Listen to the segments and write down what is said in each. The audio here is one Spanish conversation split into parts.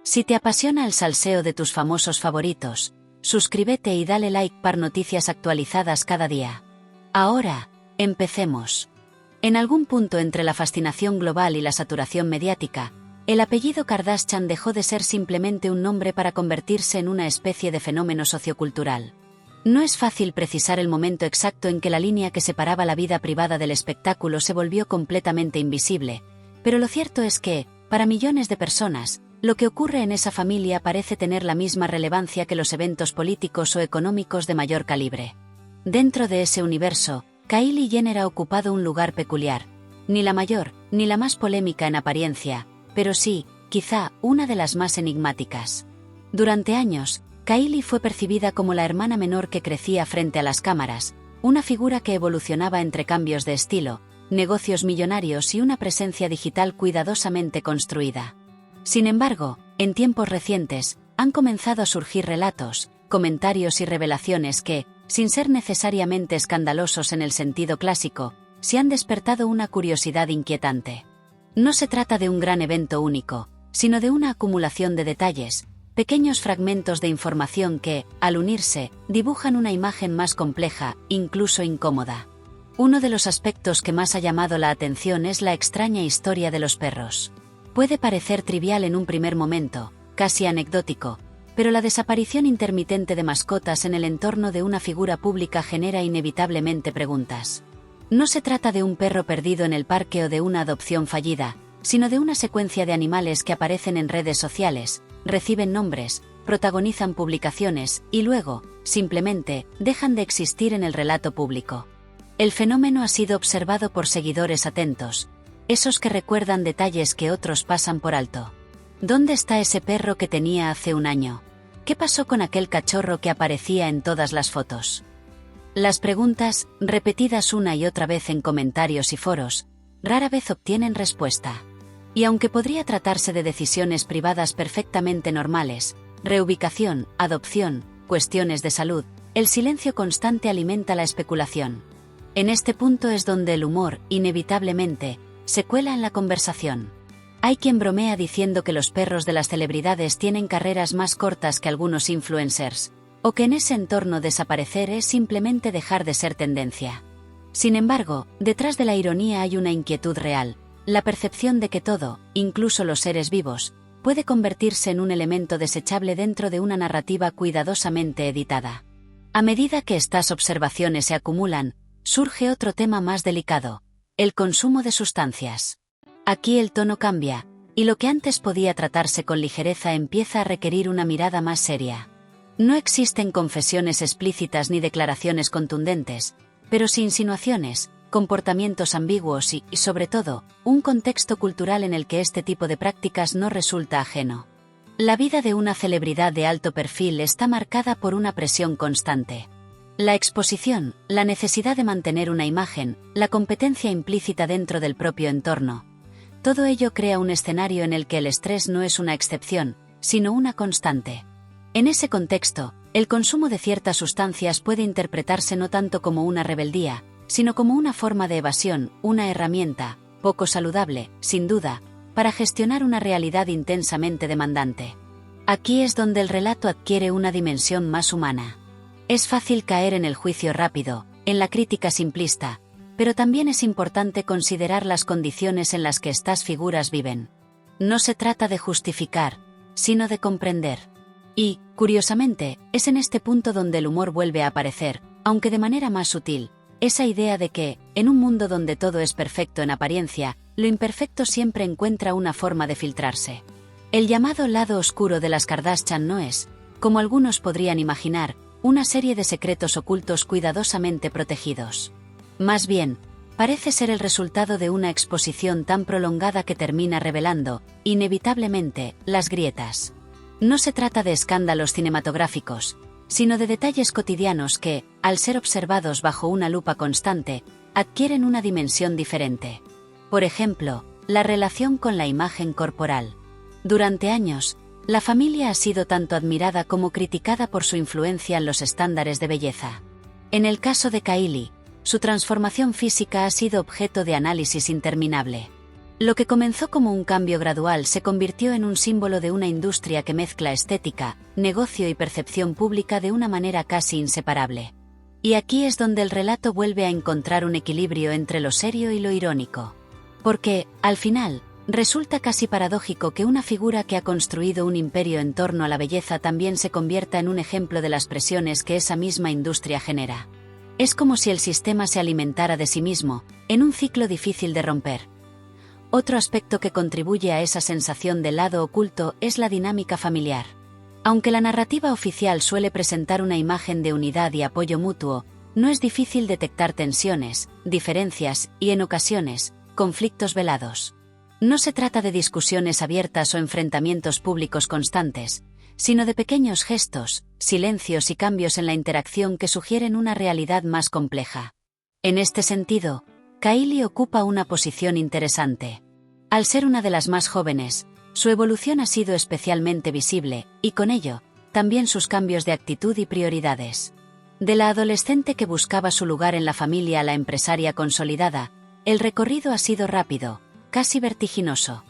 Si te apasiona el salseo de tus famosos favoritos, suscríbete y dale like para noticias actualizadas cada día. Ahora, empecemos. En algún punto entre la fascinación global y la saturación mediática, el apellido Kardashian dejó de ser simplemente un nombre para convertirse en una especie de fenómeno sociocultural. No es fácil precisar el momento exacto en que la línea que separaba la vida privada del espectáculo se volvió completamente invisible, pero lo cierto es que, para millones de personas, lo que ocurre en esa familia parece tener la misma relevancia que los eventos políticos o económicos de mayor calibre. Dentro de ese universo, Kylie Jenner ha ocupado un lugar peculiar, ni la mayor, ni la más polémica en apariencia, pero sí, quizá, una de las más enigmáticas. Durante años, Kylie fue percibida como la hermana menor que crecía frente a las cámaras, una figura que evolucionaba entre cambios de estilo, negocios millonarios y una presencia digital cuidadosamente construida. Sin embargo, en tiempos recientes, han comenzado a surgir relatos, comentarios y revelaciones que, sin ser necesariamente escandalosos en el sentido clásico, sí han despertado una curiosidad inquietante. No se trata de un gran evento único, sino de una acumulación de detalles, pequeños fragmentos de información que, al unirse, dibujan una imagen más compleja, incluso incómoda. Uno de los aspectos que más ha llamado la atención es la extraña historia de los perros. Puede parecer trivial en un primer momento, casi anecdótico, pero la desaparición intermitente de mascotas en el entorno de una figura pública genera inevitablemente preguntas. No se trata de un perro perdido en el parque o de una adopción fallida, sino de una secuencia de animales que aparecen en redes sociales, reciben nombres, protagonizan publicaciones y luego, simplemente, dejan de existir en el relato público. El fenómeno ha sido observado por seguidores atentos, esos que recuerdan detalles que otros pasan por alto. ¿Dónde está ese perro que tenía hace un año? ¿Qué pasó con aquel cachorro que aparecía en todas las fotos? Las preguntas, repetidas una y otra vez en comentarios y foros, rara vez obtienen respuesta. Y aunque podría tratarse de decisiones privadas perfectamente normales, reubicación, adopción, cuestiones de salud, el silencio constante alimenta la especulación. En este punto es donde el humor, inevitablemente, se cuela en la conversación. Hay quien bromea diciendo que los perros de las celebridades tienen carreras más cortas que algunos influencers, o que en ese entorno desaparecer es simplemente dejar de ser tendencia. Sin embargo, detrás de la ironía hay una inquietud real, la percepción de que todo, incluso los seres vivos, puede convertirse en un elemento desechable dentro de una narrativa cuidadosamente editada. A medida que estas observaciones se acumulan, surge otro tema más delicado: el consumo de sustancias. Aquí el tono cambia, y lo que antes podía tratarse con ligereza empieza a requerir una mirada más seria. No existen confesiones explícitas ni declaraciones contundentes, pero sí insinuaciones, comportamientos ambiguos y, sobre todo, un contexto cultural en el que este tipo de prácticas no resulta ajeno. La vida de una celebridad de alto perfil está marcada por una presión constante. La exposición, la necesidad de mantener una imagen, la competencia implícita dentro del propio entorno. Todo ello crea un escenario en el que el estrés no es una excepción, sino una constante. En ese contexto, el consumo de ciertas sustancias puede interpretarse no tanto como una rebeldía, sino como una forma de evasión, una herramienta, poco saludable, sin duda, para gestionar una realidad intensamente demandante. Aquí es donde el relato adquiere una dimensión más humana. Es fácil caer en el juicio rápido, en la crítica simplista, pero también es importante considerar las condiciones en las que estas figuras viven. No se trata de justificar, sino de comprender. Y, curiosamente, es en este punto donde el humor vuelve a aparecer, aunque de manera más sutil, esa idea de que, en un mundo donde todo es perfecto en apariencia, lo imperfecto siempre encuentra una forma de filtrarse. El llamado lado oscuro de las Kardashian no es, como algunos podrían imaginar, una serie de secretos ocultos cuidadosamente protegidos. Más bien, parece ser el resultado de una exposición tan prolongada que termina revelando, inevitablemente, las grietas. No se trata de escándalos cinematográficos, sino de detalles cotidianos que, al ser observados bajo una lupa constante, adquieren una dimensión diferente. Por ejemplo, la relación con la imagen corporal. Durante años, la familia ha sido tanto admirada como criticada por su influencia en los estándares de belleza. En el caso de Kylie, su transformación física ha sido objeto de análisis interminable. Lo que comenzó como un cambio gradual se convirtió en un símbolo de una industria que mezcla estética, negocio y percepción pública de una manera casi inseparable. Y aquí es donde el relato vuelve a encontrar un equilibrio entre lo serio y lo irónico. Porque, al final, resulta casi paradójico que una figura que ha construido un imperio en torno a la belleza también se convierta en un ejemplo de las presiones que esa misma industria genera. Es como si el sistema se alimentara de sí mismo, en un ciclo difícil de romper. Otro aspecto que contribuye a esa sensación de lado oculto es la dinámica familiar. Aunque la narrativa oficial suele presentar una imagen de unidad y apoyo mutuo, no es difícil detectar tensiones, diferencias y, en ocasiones, conflictos velados. No se trata de discusiones abiertas o enfrentamientos públicos constantes, sino de pequeños gestos, silencios y cambios en la interacción que sugieren una realidad más compleja. En este sentido, Kylie ocupa una posición interesante. Al ser una de las más jóvenes, su evolución ha sido especialmente visible, y con ello, también sus cambios de actitud y prioridades. De la adolescente que buscaba su lugar en la familia a la empresaria consolidada, el recorrido ha sido rápido, casi vertiginoso.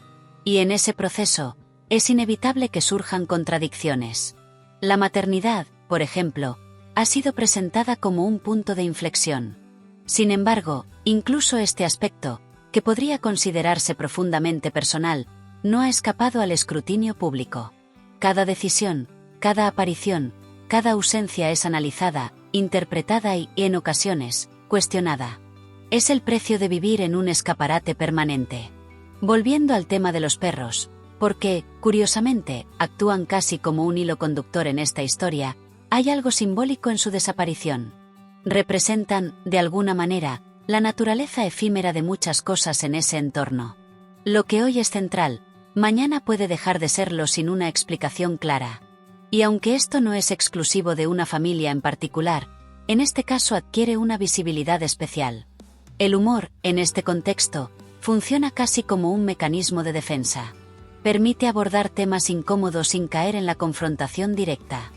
Y en ese proceso, es inevitable que surjan contradicciones. La maternidad, por ejemplo, ha sido presentada como un punto de inflexión. Sin embargo, incluso este aspecto, que podría considerarse profundamente personal, no ha escapado al escrutinio público. Cada decisión, cada aparición, cada ausencia es analizada, interpretada y, en ocasiones, cuestionada. Es el precio de vivir en un escaparate permanente. Volviendo al tema de los perros, porque, curiosamente, actúan casi como un hilo conductor en esta historia, hay algo simbólico en su desaparición. Representan, de alguna manera, la naturaleza efímera de muchas cosas en ese entorno. Lo que hoy es central, mañana puede dejar de serlo sin una explicación clara. Y aunque esto no es exclusivo de una familia en particular, en este caso adquiere una visibilidad especial. El humor, en este contexto, funciona casi como un mecanismo de defensa. Permite abordar temas incómodos sin caer en la confrontación directa.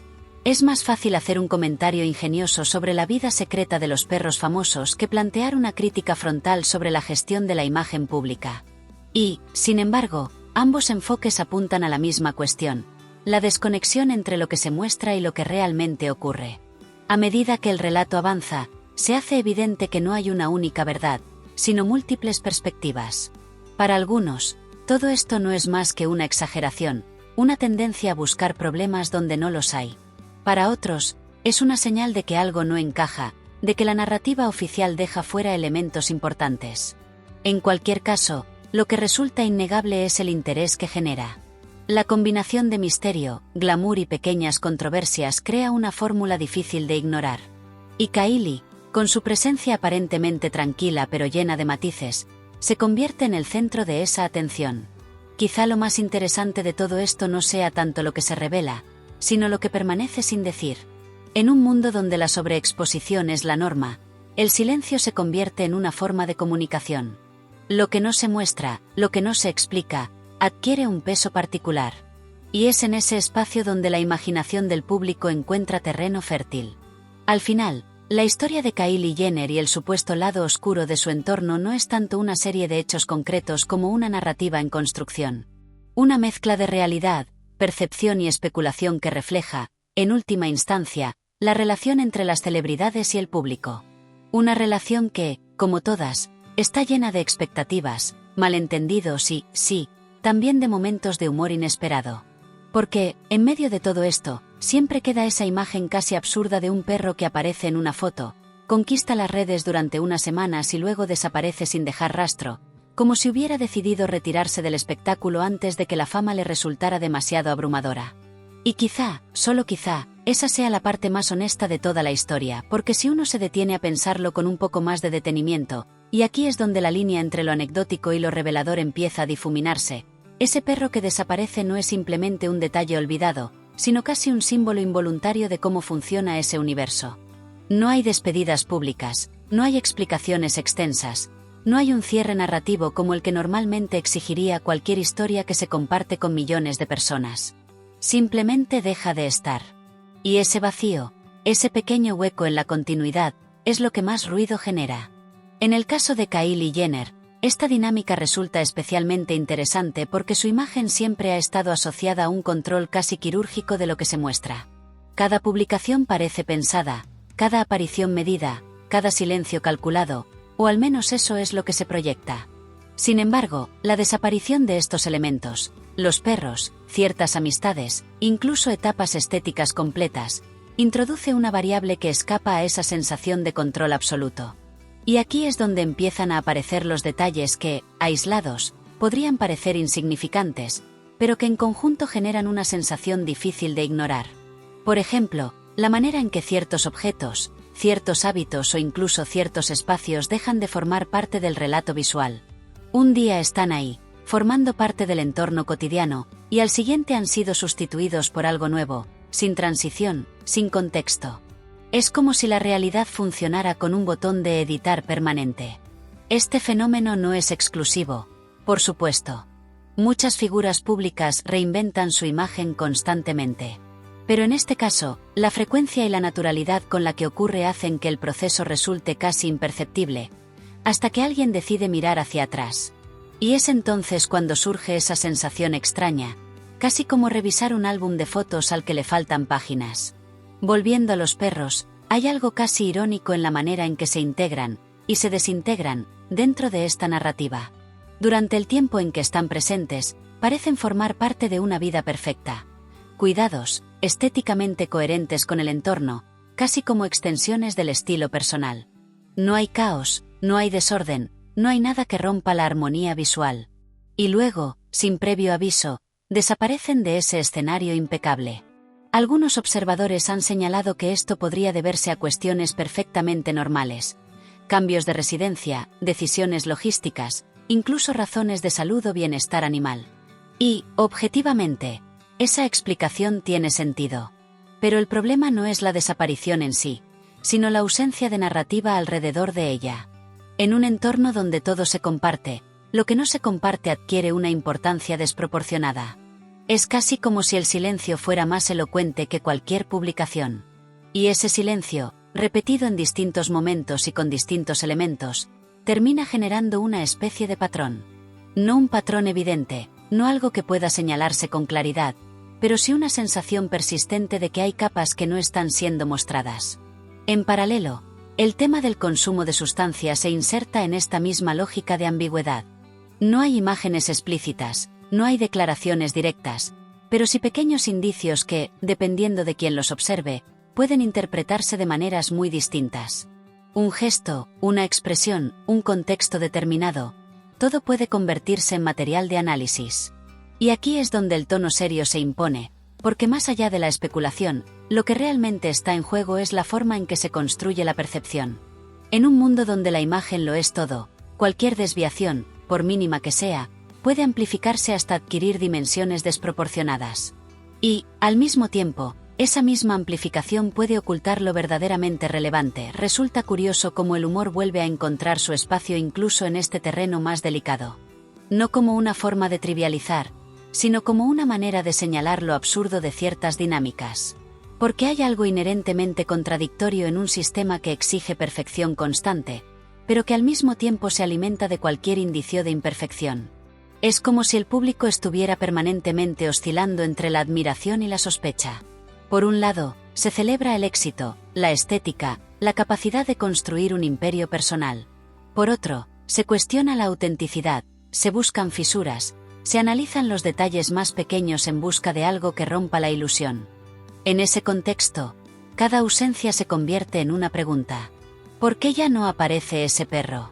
Es más fácil hacer un comentario ingenioso sobre la vida secreta de los perros famosos que plantear una crítica frontal sobre la gestión de la imagen pública. Y, sin embargo, ambos enfoques apuntan a la misma cuestión: la desconexión entre lo que se muestra y lo que realmente ocurre. A medida que el relato avanza, se hace evidente que no hay una única verdad, sino múltiples perspectivas. Para algunos, todo esto no es más que una exageración, una tendencia a buscar problemas donde no los hay. Para otros, es una señal de que algo no encaja, de que la narrativa oficial deja fuera elementos importantes. En cualquier caso, lo que resulta innegable es el interés que genera. La combinación de misterio, glamour y pequeñas controversias crea una fórmula difícil de ignorar. Y Kylie, con su presencia aparentemente tranquila pero llena de matices, se convierte en el centro de esa atención. Quizá lo más interesante de todo esto no sea tanto lo que se revela, sino lo que permanece sin decir. En un mundo donde la sobreexposición es la norma, el silencio se convierte en una forma de comunicación. Lo que no se muestra, lo que no se explica, adquiere un peso particular. Y es en ese espacio donde la imaginación del público encuentra terreno fértil. Al final, la historia de Kylie Jenner y el supuesto lado oscuro de su entorno no es tanto una serie de hechos concretos como una narrativa en construcción. Una mezcla de realidad, percepción y especulación que refleja, en última instancia, la relación entre las celebridades y el público. Una relación que, como todas, está llena de expectativas, malentendidos y, sí, también de momentos de humor inesperado. Porque, en medio de todo esto, siempre queda esa imagen casi absurda de un perro que aparece en una foto, conquista las redes durante unas semanas y luego desaparece sin dejar rastro, como si hubiera decidido retirarse del espectáculo antes de que la fama le resultara demasiado abrumadora. Y quizá, solo quizá, esa sea la parte más honesta de toda la historia, porque si uno se detiene a pensarlo con un poco más de detenimiento, y aquí es donde la línea entre lo anecdótico y lo revelador empieza a difuminarse, ese perro que desaparece no es simplemente un detalle olvidado, sino casi un símbolo involuntario de cómo funciona ese universo. No hay despedidas públicas, no hay explicaciones extensas, no hay un cierre narrativo como el que normalmente exigiría cualquier historia que se comparte con millones de personas. Simplemente deja de estar. Y ese vacío, ese pequeño hueco en la continuidad, es lo que más ruido genera. En el caso de Kylie Jenner, Esta dinámica resulta especialmente interesante porque su imagen siempre ha estado asociada a un control casi quirúrgico de lo que se muestra. Cada publicación parece pensada, cada aparición medida, cada silencio calculado, o al menos eso es lo que se proyecta. Sin embargo, la desaparición de estos elementos, los perros, ciertas amistades, incluso etapas estéticas completas, introduce una variable que escapa a esa sensación de control absoluto. Y aquí es donde empiezan a aparecer los detalles que, aislados, podrían parecer insignificantes, pero que en conjunto generan una sensación difícil de ignorar. Por ejemplo, la manera en que ciertos objetos, ciertos hábitos o incluso ciertos espacios dejan de formar parte del relato visual. Un día están ahí, formando parte del entorno cotidiano, y al siguiente han sido sustituidos por algo nuevo, sin transición, sin contexto. Es como si la realidad funcionara con un botón de editar permanente. Este fenómeno no es exclusivo, por supuesto. Muchas figuras públicas reinventan su imagen constantemente. Pero en este caso, la frecuencia y la naturalidad con la que ocurre hacen que el proceso resulte casi imperceptible, hasta que alguien decide mirar hacia atrás. Y es entonces cuando surge esa sensación extraña, casi como revisar un álbum de fotos al que le faltan páginas. Volviendo a los perros, hay algo casi irónico en la manera en que se integran, y se desintegran, dentro de esta narrativa. Durante el tiempo en que están presentes, parecen formar parte de una vida perfecta. Cuidados, estéticamente coherentes con el entorno, casi como extensiones del estilo personal. No hay caos, no hay desorden, no hay nada que rompa la armonía visual. Y luego, sin previo aviso, desaparecen de ese escenario impecable. Algunos observadores han señalado que esto podría deberse a cuestiones perfectamente normales. Cambios de residencia, decisiones logísticas, incluso razones de salud o bienestar animal. Y, objetivamente, esa explicación tiene sentido. Pero el problema no es la desaparición en sí, sino la ausencia de narrativa alrededor de ella. En un entorno donde todo se comparte, lo que no se comparte adquiere una importancia desproporcionada. Es casi como si el silencio fuera más elocuente que cualquier publicación. Y ese silencio, repetido en distintos momentos y con distintos elementos, termina generando una especie de patrón. No un patrón evidente, no algo que pueda señalarse con claridad, pero sí una sensación persistente de que hay capas que no están siendo mostradas. En paralelo, el tema del consumo de sustancias se inserta en esta misma lógica de ambigüedad. No hay imágenes explícitas, no hay declaraciones directas, pero sí pequeños indicios que, dependiendo de quien los observe, pueden interpretarse de maneras muy distintas. Un gesto, una expresión, un contexto determinado, todo puede convertirse en material de análisis. Y aquí es donde el tono serio se impone, porque más allá de la especulación, lo que realmente está en juego es la forma en que se construye la percepción. En un mundo donde la imagen lo es todo, cualquier desviación, por mínima que sea, puede amplificarse hasta adquirir dimensiones desproporcionadas. Y, al mismo tiempo, esa misma amplificación puede ocultar lo verdaderamente relevante. Resulta curioso cómo el humor vuelve a encontrar su espacio incluso en este terreno más delicado. No como una forma de trivializar, sino como una manera de señalar lo absurdo de ciertas dinámicas. Porque hay algo inherentemente contradictorio en un sistema que exige perfección constante, pero que al mismo tiempo se alimenta de cualquier indicio de imperfección. Es como si el público estuviera permanentemente oscilando entre la admiración y la sospecha. Por un lado, se celebra el éxito, la estética, la capacidad de construir un imperio personal. Por otro, se cuestiona la autenticidad, se buscan fisuras, se analizan los detalles más pequeños en busca de algo que rompa la ilusión. En ese contexto, cada ausencia se convierte en una pregunta. ¿Por qué ya no aparece ese perro?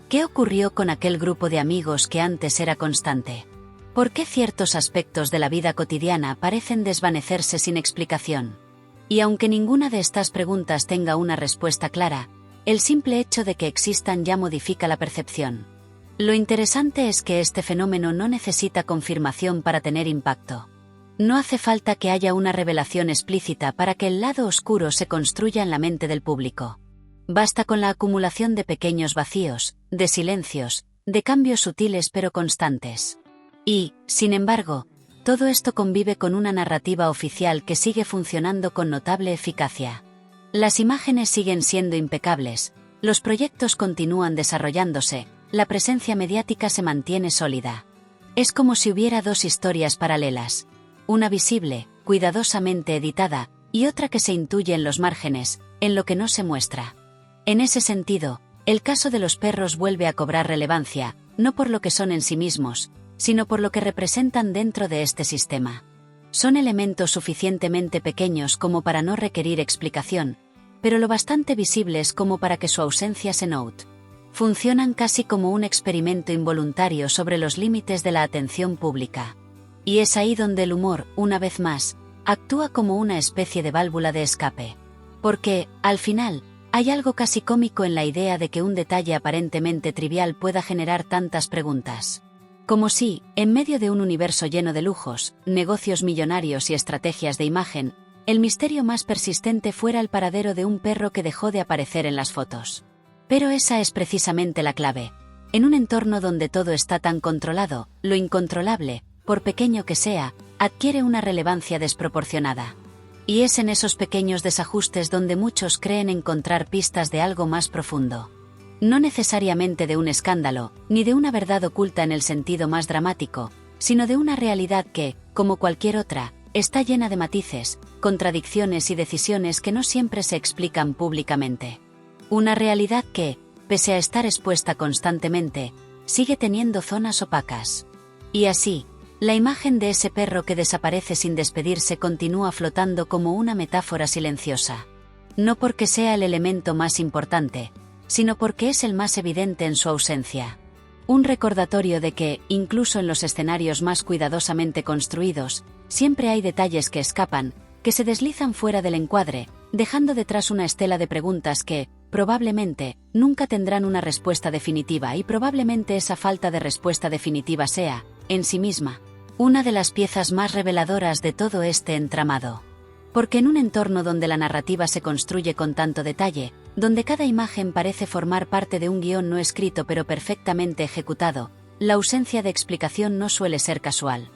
¿Qué ocurrió con aquel grupo de amigos que antes era constante? ¿Por qué ciertos aspectos de la vida cotidiana parecen desvanecerse sin explicación? Y aunque ninguna de estas preguntas tenga una respuesta clara, el simple hecho de que existan ya modifica la percepción. Lo interesante es que este fenómeno no necesita confirmación para tener impacto. No hace falta que haya una revelación explícita para que el lado oscuro se construya en la mente del público. Basta con la acumulación de pequeños vacíos, de silencios, de cambios sutiles pero constantes. Y, sin embargo, todo esto convive con una narrativa oficial que sigue funcionando con notable eficacia. Las imágenes siguen siendo impecables, los proyectos continúan desarrollándose, la presencia mediática se mantiene sólida. Es como si hubiera dos historias paralelas. Una visible, cuidadosamente editada, y otra que se intuye en los márgenes, en lo que no se muestra. En ese sentido, el caso de los perros vuelve a cobrar relevancia, no por lo que son en sí mismos, sino por lo que representan dentro de este sistema. Son elementos suficientemente pequeños como para no requerir explicación, pero lo bastante visibles como para que su ausencia se note. Funcionan casi como un experimento involuntario sobre los límites de la atención pública. Y es ahí donde el humor, una vez más, actúa como una especie de válvula de escape. Porque, al final, hay algo casi cómico en la idea de que un detalle aparentemente trivial pueda generar tantas preguntas. Como si, en medio de un universo lleno de lujos, negocios millonarios y estrategias de imagen, el misterio más persistente fuera el paradero de un perro que dejó de aparecer en las fotos. Pero esa es precisamente la clave. En un entorno donde todo está tan controlado, lo incontrolable, por pequeño que sea, adquiere una relevancia desproporcionada. Y es en esos pequeños desajustes donde muchos creen encontrar pistas de algo más profundo. No necesariamente de un escándalo, ni de una verdad oculta en el sentido más dramático, sino de una realidad que, como cualquier otra, está llena de matices, contradicciones y decisiones que no siempre se explican públicamente. Una realidad que, pese a estar expuesta constantemente, sigue teniendo zonas opacas. Y así, la imagen de ese perro que desaparece sin despedirse continúa flotando como una metáfora silenciosa. No porque sea el elemento más importante, sino porque es el más evidente en su ausencia. Un recordatorio de que, incluso en los escenarios más cuidadosamente construidos, siempre hay detalles que escapan, que se deslizan fuera del encuadre, dejando detrás una estela de preguntas que, probablemente, nunca tendrán una respuesta definitiva y probablemente esa falta de respuesta definitiva sea, en sí misma, una de las piezas más reveladoras de todo este entramado. Porque en un entorno donde la narrativa se construye con tanto detalle, donde cada imagen parece formar parte de un guión no escrito pero perfectamente ejecutado, la ausencia de explicación no suele ser casual.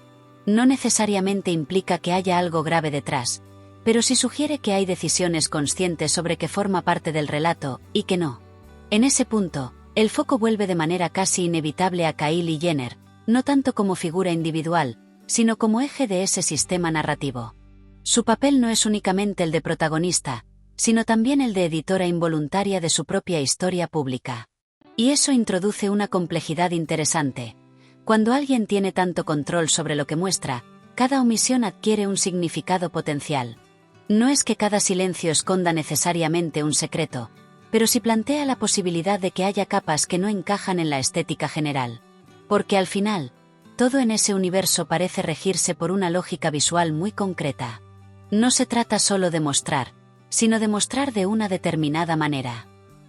No necesariamente implica que haya algo grave detrás, pero sí sugiere que hay decisiones conscientes sobre que forma parte del relato, y que no. En ese punto, el foco vuelve de manera casi inevitable a Kylie Jenner, no tanto como figura individual, sino como eje de ese sistema narrativo. Su papel no es únicamente el de protagonista, sino también el de editora involuntaria de su propia historia pública. Y eso introduce una complejidad interesante. Cuando alguien tiene tanto control sobre lo que muestra, cada omisión adquiere un significado potencial. No es que cada silencio esconda necesariamente un secreto, pero sí plantea la posibilidad de que haya capas que no encajan en la estética general. Porque al final, todo en ese universo parece regirse por una lógica visual muy concreta. No se trata solo de mostrar, sino de mostrar de una determinada manera.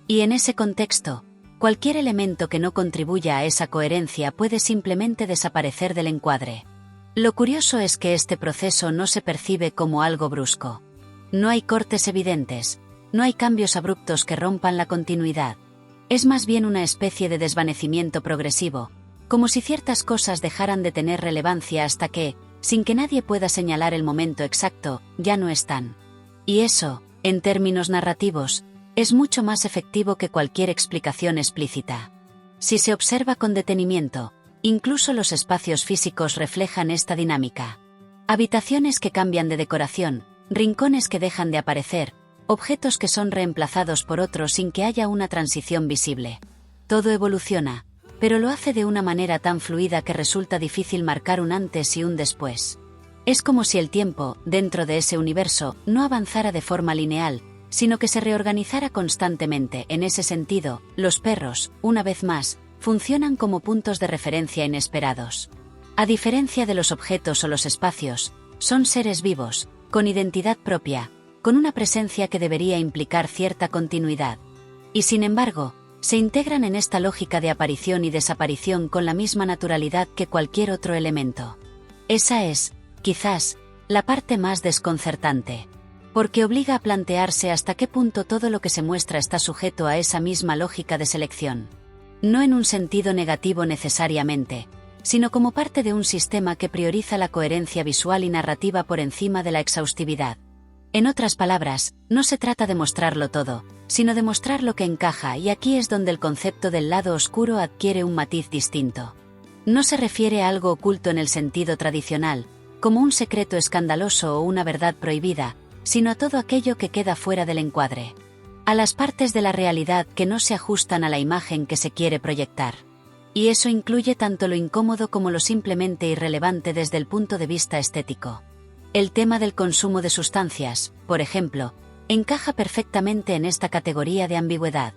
Y en ese contexto, cualquier elemento que no contribuya a esa coherencia puede simplemente desaparecer del encuadre. Lo curioso es que este proceso no se percibe como algo brusco. No hay cortes evidentes, no hay cambios abruptos que rompan la continuidad. Es más bien una especie de desvanecimiento progresivo, como si ciertas cosas dejaran de tener relevancia hasta que, sin que nadie pueda señalar el momento exacto, ya no están. Y eso, en términos narrativos, es mucho más efectivo que cualquier explicación explícita. Si se observa con detenimiento, incluso los espacios físicos reflejan esta dinámica. Habitaciones que cambian de decoración, rincones que dejan de aparecer, objetos que son reemplazados por otros sin que haya una transición visible. Todo evoluciona, pero lo hace de una manera tan fluida que resulta difícil marcar un antes y un después. Es como si el tiempo, dentro de ese universo, no avanzara de forma lineal, sino que se reorganizara constantemente. En ese sentido, los perros, una vez más, funcionan como puntos de referencia inesperados. A diferencia de los objetos o los espacios, son seres vivos, con identidad propia, con una presencia que debería implicar cierta continuidad. Y sin embargo, se integran en esta lógica de aparición y desaparición con la misma naturalidad que cualquier otro elemento. Esa es, quizás, la parte más desconcertante. Porque obliga a plantearse hasta qué punto todo lo que se muestra está sujeto a esa misma lógica de selección. No en un sentido negativo necesariamente, sino como parte de un sistema que prioriza la coherencia visual y narrativa por encima de la exhaustividad. En otras palabras, no se trata de mostrarlo todo, sino de mostrar lo que encaja, y aquí es donde el concepto del lado oscuro adquiere un matiz distinto. No se refiere a algo oculto en el sentido tradicional, como un secreto escandaloso o una verdad prohibida, sino a todo aquello que queda fuera del encuadre. A las partes de la realidad que no se ajustan a la imagen que se quiere proyectar. Y eso incluye tanto lo incómodo como lo simplemente irrelevante desde el punto de vista estético. El tema del consumo de sustancias, por ejemplo, encaja perfectamente en esta categoría de ambigüedad.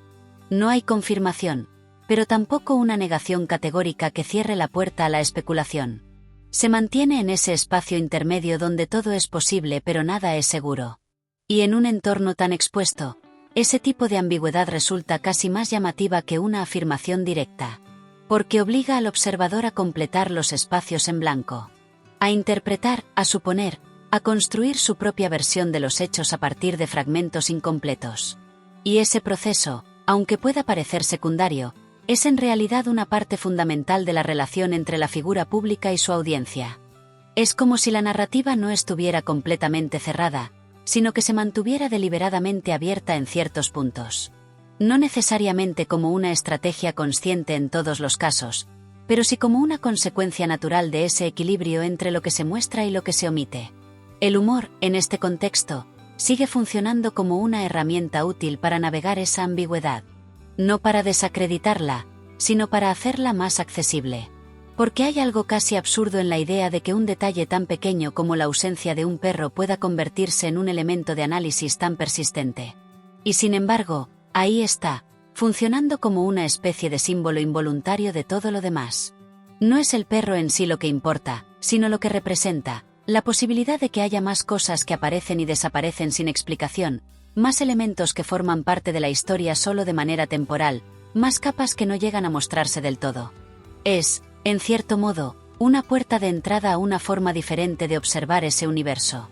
No hay confirmación, pero tampoco una negación categórica que cierre la puerta a la especulación. Se mantiene en ese espacio intermedio donde todo es posible pero nada es seguro. Y en un entorno tan expuesto, ese tipo de ambigüedad resulta casi más llamativa que una afirmación directa. Porque obliga al observador a completar los espacios en blanco. A interpretar, a suponer, a construir su propia versión de los hechos a partir de fragmentos incompletos. Y ese proceso, aunque pueda parecer secundario, es en realidad una parte fundamental de la relación entre la figura pública y su audiencia. Es como si la narrativa no estuviera completamente cerrada, sino que se mantuviera deliberadamente abierta en ciertos puntos. No necesariamente como una estrategia consciente en todos los casos, pero sí como una consecuencia natural de ese equilibrio entre lo que se muestra y lo que se omite. El humor, en este contexto, sigue funcionando como una herramienta útil para navegar esa ambigüedad. No para desacreditarla, sino para hacerla más accesible. Porque hay algo casi absurdo en la idea de que un detalle tan pequeño como la ausencia de un perro pueda convertirse en un elemento de análisis tan persistente. Y sin embargo, ahí está, funcionando como una especie de símbolo involuntario de todo lo demás. No es el perro en sí lo que importa, sino lo que representa, la posibilidad de que haya más cosas que aparecen y desaparecen sin explicación, más elementos que forman parte de la historia solo de manera temporal, más capas que no llegan a mostrarse del todo. Es, en cierto modo, una puerta de entrada a una forma diferente de observar ese universo.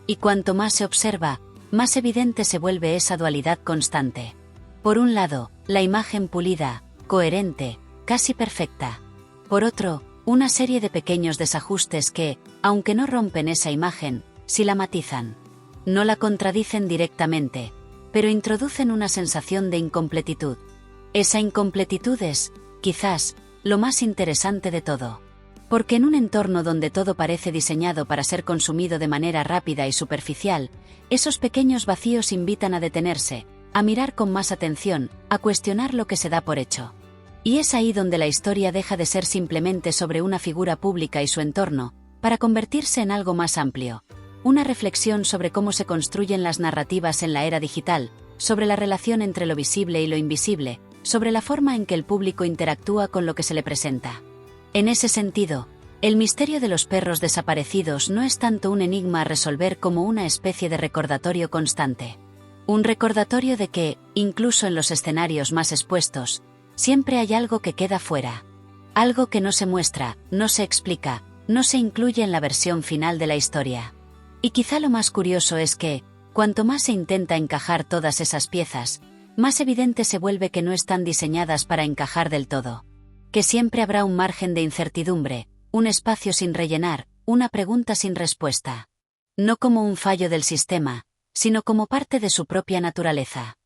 Y cuanto más se observa, más evidente se vuelve esa dualidad constante. Por un lado, la imagen pulida, coherente, casi perfecta. Por otro, una serie de pequeños desajustes que, aunque no rompen esa imagen, sí la matizan. No la contradicen directamente, pero introducen una sensación de incompletitud. Esa incompletitud es, quizás, lo más interesante de todo. Porque en un entorno donde todo parece diseñado para ser consumido de manera rápida y superficial, esos pequeños vacíos invitan a detenerse, a mirar con más atención, a cuestionar lo que se da por hecho. Y es ahí donde la historia deja de ser simplemente sobre una figura pública y su entorno, para convertirse en algo más amplio. Una reflexión sobre cómo se construyen las narrativas en la era digital, sobre la relación entre lo visible y lo invisible, sobre la forma en que el público interactúa con lo que se le presenta. En ese sentido, el misterio de los perros desaparecidos no es tanto un enigma a resolver como una especie de recordatorio constante. Un recordatorio de que, incluso en los escenarios más expuestos, siempre hay algo que queda fuera. Algo que no se muestra, no se explica, no se incluye en la versión final de la historia. Y quizá lo más curioso es que, cuanto más se intenta encajar todas esas piezas, más evidente se vuelve que no están diseñadas para encajar del todo. Que siempre habrá un margen de incertidumbre, un espacio sin rellenar, una pregunta sin respuesta. No como un fallo del sistema, sino como parte de su propia naturaleza.